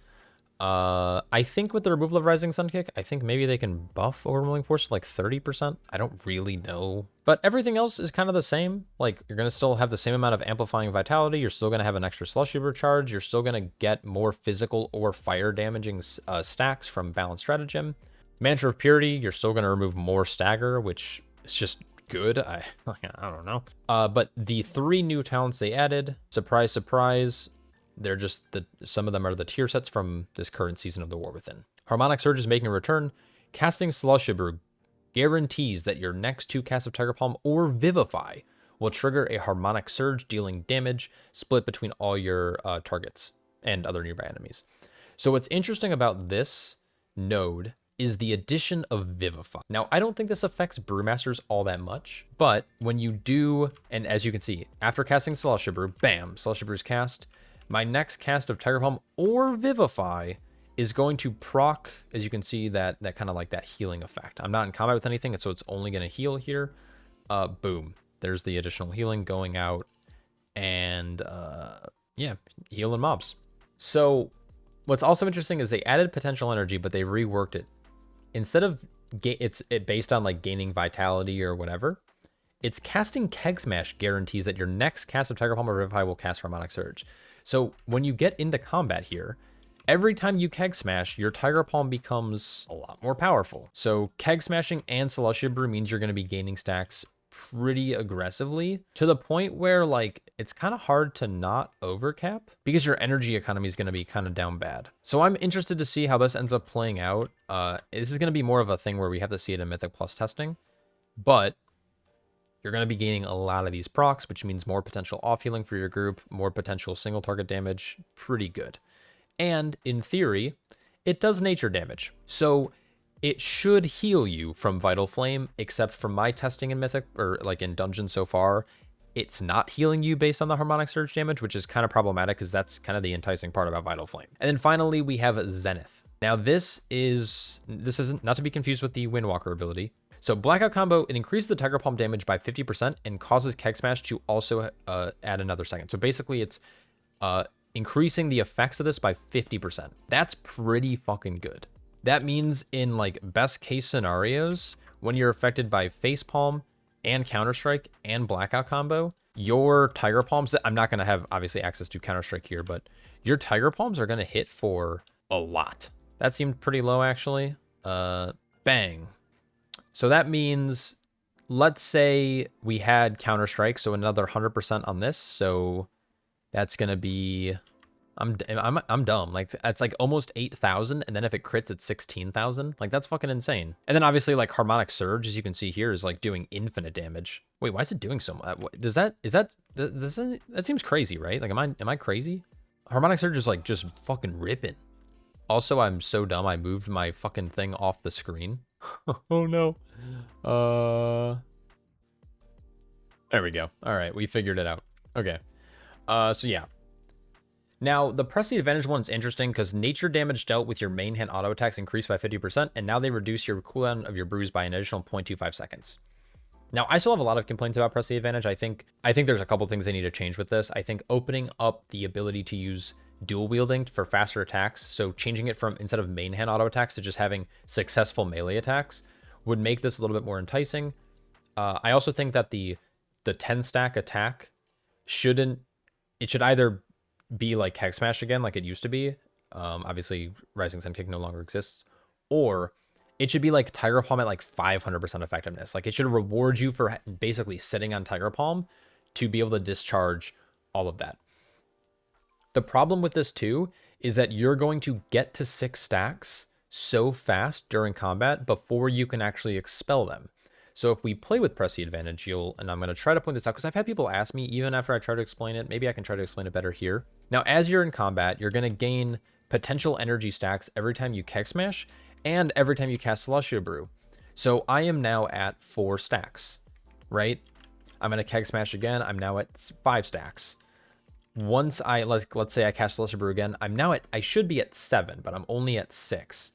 I think with the removal of Rising Sun Kick, I think maybe they can buff Overwhelming Force to like 30%. I don't really know. But everything else is kind of the same. Like, you're going to still have the same amount of Amplifying Vitality. You're still going to have an extra Slushy Recharge. You're still going to get more physical or fire damaging stacks from Balanced Stratagem. Mantra of Purity, you're still going to remove more Stagger, which is just good. I don't know. But the 3 new talents they added, surprise, surprise, they're just some of them are the tier sets from this current season of the War Within. Harmonic Surge is making a return. Casting Slushiber guarantees that your next 2 casts of Tiger Palm or Vivify will trigger a Harmonic Surge, dealing damage split between all your targets and other nearby enemies. So what's interesting about this node is the addition of Vivify. Now, I don't think this affects Brewmasters all that much, but when you do, and as you can see, after casting Slushiber, bam, Slushiber's cast. My next cast of Tiger Palm or Vivify is going to proc, as you can see, that kind of like that healing effect. I'm not in combat with anything, so it's only going to heal here. Boom. There's the additional healing going out, and yeah, healing mobs. So what's also interesting is they added potential energy, but they reworked it. Instead of it's based on like gaining vitality or whatever, it's casting Keg Smash guarantees that your next cast of Tiger Palm or Vivify will cast Harmonic Surge. So when you get into combat here, every time you Keg Smash, your Tiger Palm becomes a lot more powerful. So Keg Smashing and Slushy Brew means you're going to be gaining stacks pretty aggressively, to the point where like it's kind of hard to not overcap because your energy economy is going to be kind of down bad. So I'm interested to see how this ends up playing out. This is going to be more of a thing where we have to see it in Mythic Plus testing, but you're going to be gaining a lot of these procs, which means more potential off healing for your group, more potential single target damage. Pretty good. And in theory, it does nature damage. So it should heal you from Vital Flame, except from my testing in Mythic, or like in Dungeon so far, it's not healing you based on the Harmonic Surge damage, which is kind of problematic because that's kind of the enticing part about Vital Flame. And then finally, we have Zenith. Now this isn't not to be confused with the Windwalker ability. So Blackout combo, it increases the Tiger Palm damage by 50% and causes Keg Smash to also add another second. So basically it's increasing the effects of this by 50%. That's pretty fucking good. That means in like best case scenarios, when you're affected by Facepalm and Counter-Strike and Blackout combo, your Tiger Palms, I'm not going to have obviously access to Counter-Strike here, but your Tiger Palms are going to hit for a lot. That seemed pretty low actually. Bang. So that means, let's say we had Counter-Strike, so another 100% on this. So that's going to be, I'm dumb. Like that's like almost 8,000. And then if it crits, it's 16,000. Like that's fucking insane. And then obviously like Harmonic Surge, as you can see here, is like doing infinite damage. Wait, why is it doing so much? That seems crazy, right? Like, am I crazy? Harmonic Surge is like just fucking ripping. Also, I'm so dumb. I moved my fucking thing off the screen. Oh no. There we go. All right, we figured it out. Okay. So yeah. Now, the Press the Advantage one is interesting because nature damage dealt with your main hand auto attacks increased by 50%, and now they reduce your cooldown of your brews by an additional 0.25 seconds. Now, I still have a lot of complaints about Press the Advantage. I think there's a couple things they need to change with this. I think opening up the ability to use dual wielding for faster attacks, so changing it from instead of main hand auto attacks to just having successful melee attacks, would make this a little bit more enticing. I also think that the 10 stack attack should either be like Keg Smash again, like it used to be. Obviously, Rising Sun Kick no longer exists, or it should be like Tiger Palm at like 500% effectiveness. Like it should reward you for basically sitting on Tiger Palm to be able to discharge all of that. The problem with this too is that you're going to get to 6 stacks so fast during combat before you can actually expel them. So if we play with Press the Advantage, and I'm going to try to point this out because I've had people ask me even after I try to explain it. Maybe I can try to explain it better here. Now, as you're in combat, you're going to gain potential energy stacks every time you Keg Smash and every time you cast Celestial Brew. So I am now at 4 stacks, right? I'm going to Keg Smash again. I'm now at 5 stacks. Once let's say I cast Celestial Brew again, I should be at 7, but I'm only at 6.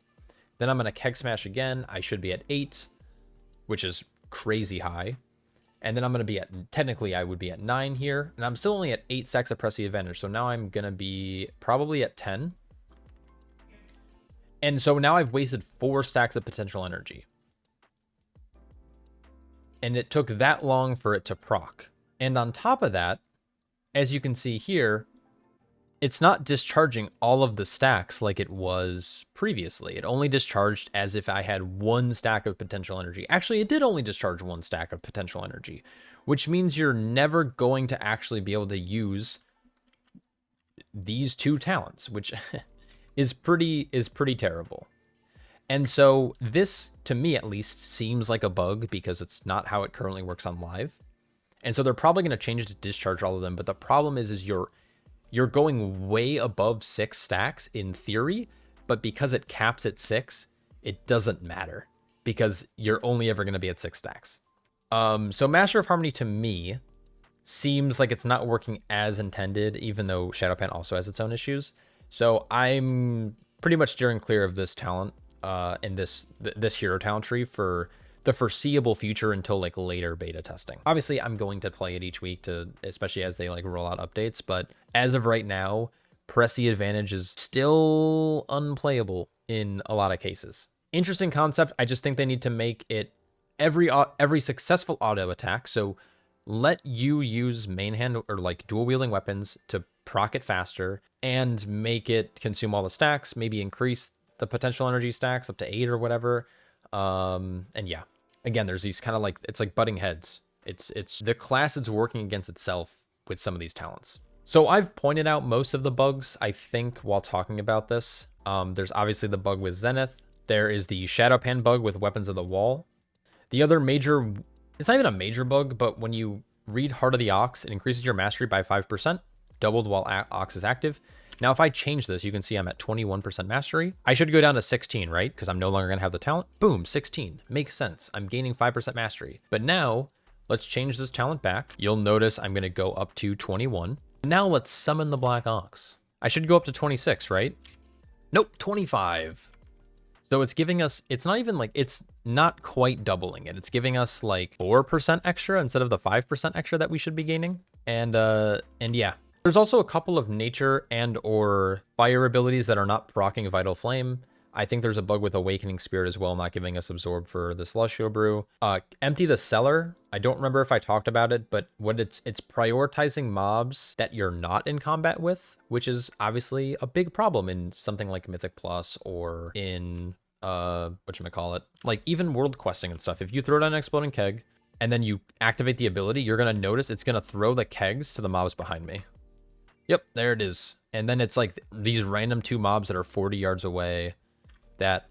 Then I'm going to Keg Smash again. I should be at 8, which is crazy high. And then I'm going to be technically I would be at 9 here. And I'm still only at 8 stacks of Press the Advantage. So now I'm going to be probably at 10. And so now I've wasted 4 stacks of potential energy. And it took that long for it to proc. And on top of that, as you can see here, it's not discharging all of the stacks like it was previously. It only discharged as if I had 1 stack of potential energy. Actually, it did only discharge 1 stack of potential energy, which means you're never going to actually be able to use these 2 talents, which is pretty terrible. And so this, to me at least, seems like a bug because it's not how it currently works on live. And so they're probably going to change it to discharge all of them. But the problem is you're going way above 6 stacks in theory, but because it caps at 6, it doesn't matter because you're only ever going to be at 6 stacks. So Master of Harmony to me seems like it's not working as intended, even though Shado-pan also has its own issues. So I'm pretty much steering clear of this talent and this hero talent tree for the foreseeable future until like later beta testing. Obviously, I'm going to play it each week especially as they like roll out updates. But as of right now, Press the Advantage is still unplayable in a lot of cases. Interesting concept. I just think they need to make it every successful auto attack. So let you use main hand or like dual wielding weapons to proc it faster and make it consume all the stacks, maybe increase the potential energy stacks up to 8 or whatever. And yeah, again, there's these kind of like, it's like butting heads It's the class is working against itself with some of these talents. So I've pointed out most of the bugs, I think, while talking about this. There's obviously the bug with Zenith. There is the Shado-pan bug with Weapons of the Wall. The other major, it's not even a major bug, but when you read Heart of the Ox, it increases your mastery by 5%, doubled while Ox is active. Now, if I change this, you can see I'm at 21% mastery. I should go down to 16, right? Because I'm no longer going to have the talent. Boom, 16. Makes sense. I'm gaining 5% mastery. But now, let's change this talent back. You'll notice I'm going to go up to 21. Now let's summon the Black Ox. I should go up to 26, right? Nope, 25. So it's giving us, it's not even like, it's not quite doubling it. It's giving us like 4% extra instead of the 5% extra that we should be gaining. And yeah. There's also a couple of nature and or fire abilities that are not proccing Vital Flame. I think there's a bug with Awakening Spirit as well, not giving us Absorb for the Celestial Brew. Empty the Cellar. I don't remember if I talked about it, but what it's prioritizing mobs that you're not in combat with, which is obviously a big problem in something like Mythic Plus or in, whatchamacallit, like even world questing and stuff. If you throw down an Exploding Keg and then you activate the ability, you're going to notice it's going to throw the kegs to the mobs behind me. Yep, there it is. And then it's like these random 2 mobs that are 40 yards away that,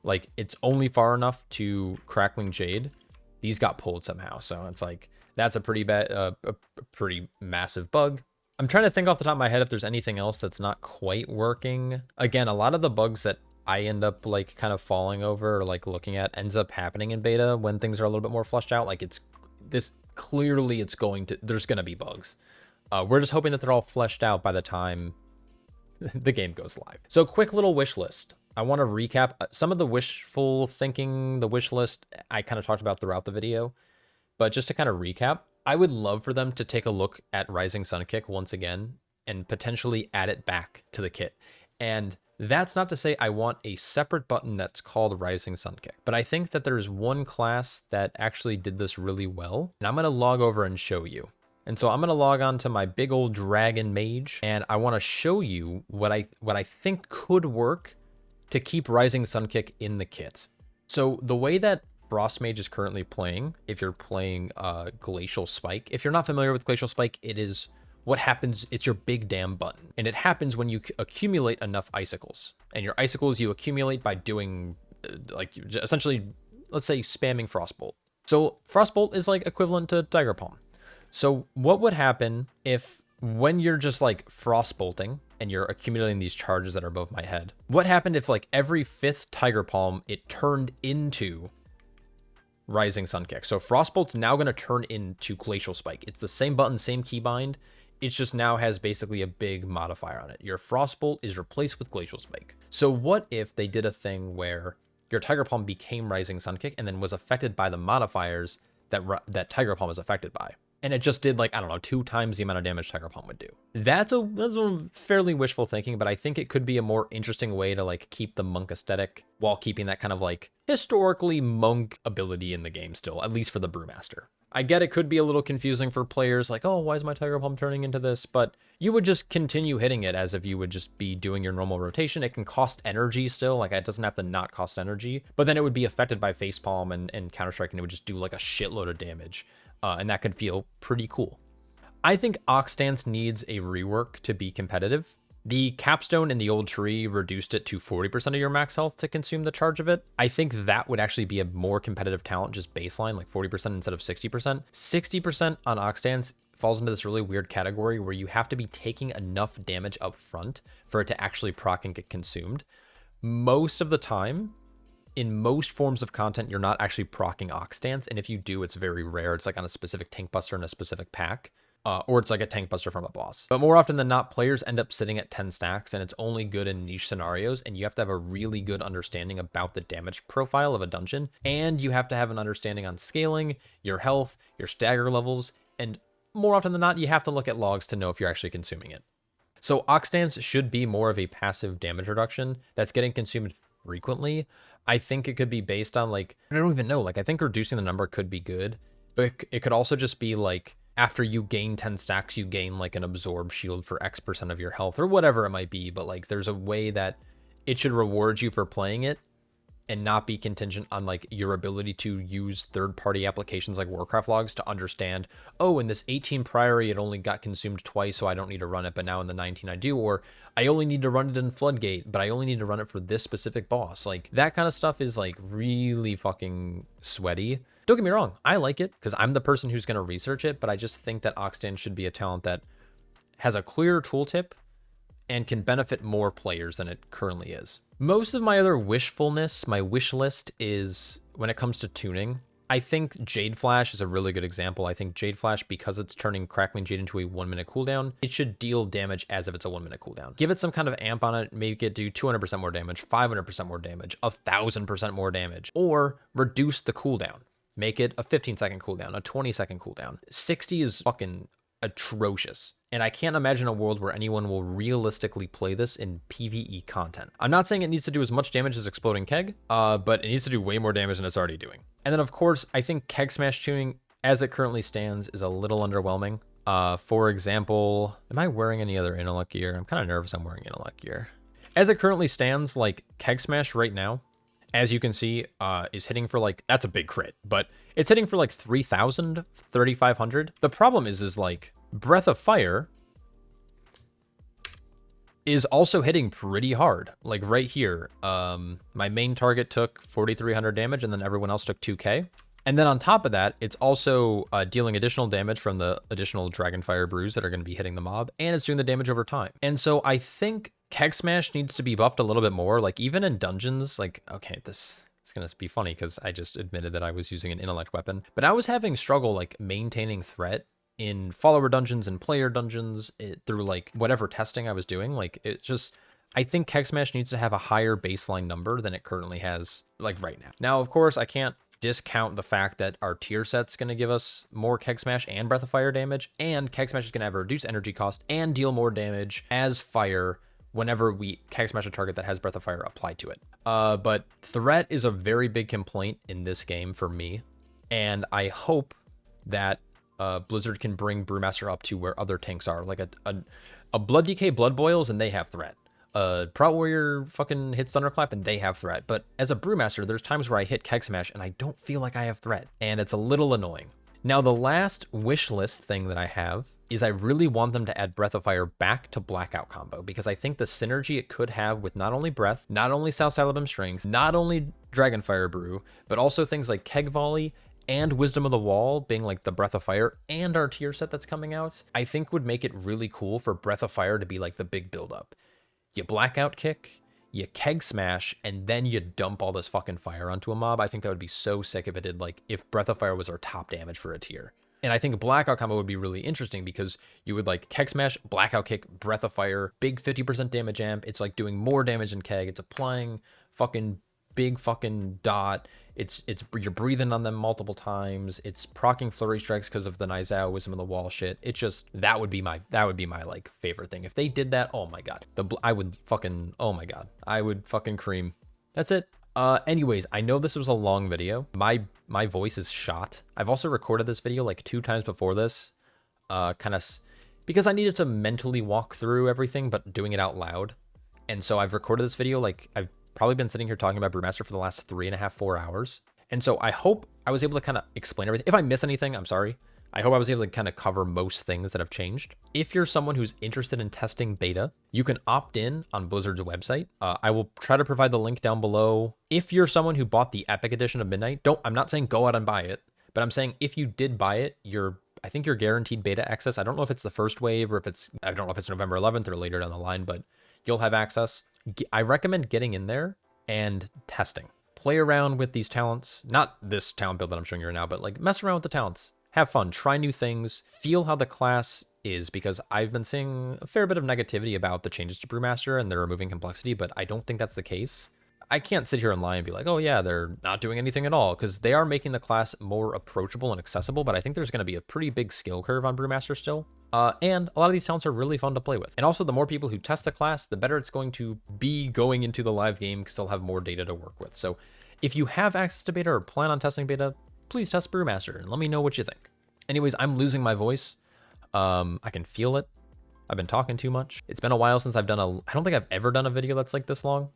like, it's only far enough to Crackling Jade. These got pulled somehow. So it's like, that's a pretty bad, a pretty massive bug. I'm trying to think off the top of my head if there's anything else that's not quite working. Again, a lot of the bugs that I end up like kind of falling over or like looking at ends up happening in beta when things are a little bit more fleshed out. Like it's this clearly it's going to, there's going to be bugs. We're just hoping that they're all fleshed out by the time the game goes live. So quick little wish list. I want to recap some of the wishful thinking, the wish list I kind of talked about throughout the video, but just to kind of recap, I would love for them to take a look at Rising Sun Kick once again and potentially add it back to the kit. And that's not to say I want a separate button that's called Rising Sun Kick, but I think that there's one class that actually did this really well, and I'm going to log over and show you. And so I'm going to log on to my big old dragon mage, and I want to show you what I think could work to keep Rising Sun Kick in the kit. So the way that Frost Mage is currently playing, if you're playing Glacial Spike, if you're not familiar with Glacial Spike, it is what happens, it's your big damn button. And it happens when you accumulate enough icicles. And your icicles you accumulate by doing, like, essentially, let's say spamming Frostbolt. So Frostbolt is like equivalent to Tiger Palm. So what would happen if when you're just like Frostbolting and you're accumulating these charges that are above my head, what happened if like every 5th Tiger Palm, it turned into Rising Sun Kick? So Frostbolt's now going to turn into Glacial Spike. It's the same button, same keybind. It just now has basically a big modifier on it. Your Frostbolt is replaced with Glacial Spike. So what if they did a thing where your Tiger Palm became Rising Sun Kick and then was affected by the modifiers that Tiger Palm is affected by? And it just did like, I don't know, 2 times the amount of damage Tiger Palm would do. That's a fairly wishful thinking, but I think it could be a more interesting way to like keep the monk aesthetic while keeping that kind of like historically monk ability in the game still, at least for the Brewmaster. I get it could be a little confusing for players like, oh, why is my Tiger Palm turning into this? But you would just continue hitting it as if you would just be doing your normal rotation. It can cost energy still, like it doesn't have to not cost energy, but then it would be affected by Facepalm and Counter-Strike, and it would just do like a shitload of damage. And that could feel pretty cool. I think Ox Stance needs a rework to be competitive. The capstone in the old tree reduced it to 40% of your max health to consume the charge of it. I think that would actually be a more competitive talent, just baseline, like 40% instead of 60%. 60% on Ox Stance falls into this really weird category where you have to be taking enough damage up front for it to actually proc and get consumed. Most of the time, in most forms of content, you're not actually proccing Ox Stance, and if you do, it's very rare. It's like on a specific tank buster in a specific pack. Or it's like a tank buster from a boss. But more often than not, players end up sitting at 10 stacks, and it's only good in niche scenarios, and you have to have a really good understanding about the damage profile of a dungeon, and you have to have an understanding on scaling, your health, your stagger levels, and more often than not, you have to look at logs to know if you're actually consuming it. So Ox Stance should be more of a passive damage reduction that's getting consumed frequently. I think it could be based on like, I don't even know, like I think reducing the number could be good, but it could also just be like, after you gain 10 stacks, you gain like an absorb shield for X% of your health or whatever it might be. But like there's a way that it should reward you for playing it and not be contingent on like your ability to use third-party applications like Warcraft logs to understand, oh, in this 18 Priory, it only got consumed twice, so I don't need to run it, but now in the 19 I do, or I only need to run it in Floodgate, but I only need to run it for this specific boss. Like, that kind of stuff is like really fucking sweaty. Don't get me wrong, I like it because I'm the person who's going to research it, but I just think that Oxtan should be a talent that has a clearer tooltip and can benefit more players than it currently is. Most of my other wishfulness, my wish list, is when it comes to tuning. I think Jade Flash is a really good example. I think Jade Flash, because it's turning Crackling Jade into a 1-minute cooldown, it should deal damage as if it's a 1-minute cooldown. Give it some kind of amp on it, make it do 200% more damage, 500% more damage, 1000% more damage, or reduce the cooldown. Make it a 15-second cooldown, a 20-second cooldown. 60 is fucking atrocious. And I can't imagine a world where anyone will realistically play this in PvE content. I'm not saying it needs to do as much damage as Exploding Keg, but it needs to do way more damage than it's already doing. And then, of course, I think Keg Smash tuning, as it currently stands, is a little underwhelming. For example, am I wearing any other Intellect gear? I'm kind of nervous I'm wearing Intellect gear. As it currently stands, like, Keg Smash right now, as you can see, is hitting for like, that's a big crit, but it's hitting for like 3,000, 3,500. The problem is like, Breath of Fire is also hitting pretty hard. Like right here, my main target took 4,300 damage and then everyone else took 2k. And then on top of that, it's also dealing additional damage from the additional Dragonfire brews that are going to be hitting the mob, and it's doing the damage over time. And so I think Keg Smash needs to be buffed a little bit more. Like even in dungeons, like, okay, this is going to be funny because I just admitted that I was using an intellect weapon, but I was having struggle like maintaining threat in follower dungeons and player dungeons through like whatever testing I was doing. Like it just, I think Keg Smash needs to have a higher baseline number than it currently has like right now. Now, of course, I can't discount the fact that our tier set's going to give us more Keg Smash and Breath of Fire damage, and Keg Smash is going to have a reduced energy cost and deal more damage as fire whenever we Keg Smash a target that has Breath of Fire applied to it. But threat is a very big complaint in this game for me, and I hope that Blizzard can bring Brewmaster up to where other tanks are. Like a Blood DK Blood Boils and they have threat. Prout Warrior fucking hits Thunderclap and they have threat. But as a Brewmaster, there's times where I hit Keg Smash and I don't feel like I have threat. And it's a little annoying. Now, the last wish list thing that I have is I really want them to add Breath of Fire back to Blackout combo, because I think the synergy it could have with not only Breath, not only South Salabim Strength, not only Dragonfire Brew, but also things like Keg Volley and Wisdom of the Wall being like the Breath of Fire and our tier set that's coming out, I think would make it really cool for Breath of Fire to be like the big buildup. You Blackout kick, you Keg Smash, and then you dump all this fucking fire onto a mob. I think that would be so sick if it did, like, if Breath of Fire was our top damage for a tier. And I think a Blackout combo would be really interesting because you would like Keg Smash, Blackout kick, Breath of Fire, big 50% damage amp. It's like doing more damage than Keg. It's applying fucking big fucking dot. It's you're breathing on them multiple times. It's proccing flurry strikes because of the Nizao Wisdom of the Wall shit. It just, that would be my like favorite thing. If they did that, oh my god. I would fucking, oh my god. I would fucking cream. That's it. Anyways, I know this was a long video. My voice is shot. I've also recorded this video like 2 times before this, because I needed to mentally walk through everything, but doing it out loud. And so I've recorded this video, like I've probably been sitting here talking about Brewmaster for the last 3.5, 4 hours. And so I hope I was able to kind of explain everything. If I miss anything, I'm sorry. I hope I was able to kind of cover most things that have changed. If you're someone who's interested in testing beta, you can opt in on Blizzard's website. I will try to provide the link down below. If you're someone who bought the Epic Edition of Midnight, I'm not saying go out and buy it, but I'm saying if you did buy it, I think you're guaranteed beta access. I don't know if it's the first wave or I don't know if it's November 11th or later down the line, but you'll have access. I recommend getting in there and testing. Play around with these talents. Not this talent build that I'm showing you right now, but like mess around with the talents. Have fun, try new things, feel how the class is, because I've been seeing a fair bit of negativity about the changes to Brewmaster and they're removing complexity, but I don't think that's the case. I can't sit here and lie and be like, oh yeah, they're not doing anything at all, because they are making the class more approachable and accessible, but I think there's going to be a pretty big skill curve on Brewmaster still. And a lot of these talents are really fun to play with. And also, the more people who test the class, the better it's going to be going into the live game, because they'll have more data to work with. So if you have access to beta or plan on testing beta, please test Brewmaster and let me know what you think. Anyways, I'm losing my voice. I can feel it. I've been talking too much. It's been a while since I've done I don't think I've ever done a video that's like this long.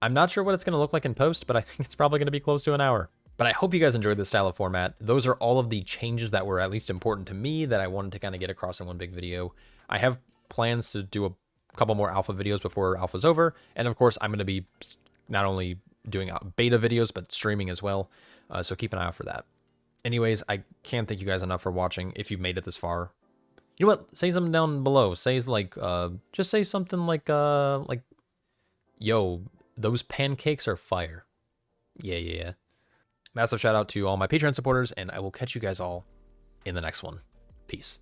I'm not sure what it's going to look like in post, but I think it's probably going to be close to an hour. But I hope you guys enjoyed this style of format. Those are all of the changes that were at least important to me that I wanted to kind of get across in one big video. I have plans to do a couple more alpha videos before alpha's over. And of course, I'm going to be not only doing beta videos, but streaming as well. So keep an eye out for that. Anyways, I can't thank you guys enough for watching. If you've made it this far, you know what? Say something down below. Say like, just say something like, yo, those pancakes are fire. Yeah. Massive shout out to all my Patreon supporters, and I will catch you guys all in the next one. Peace.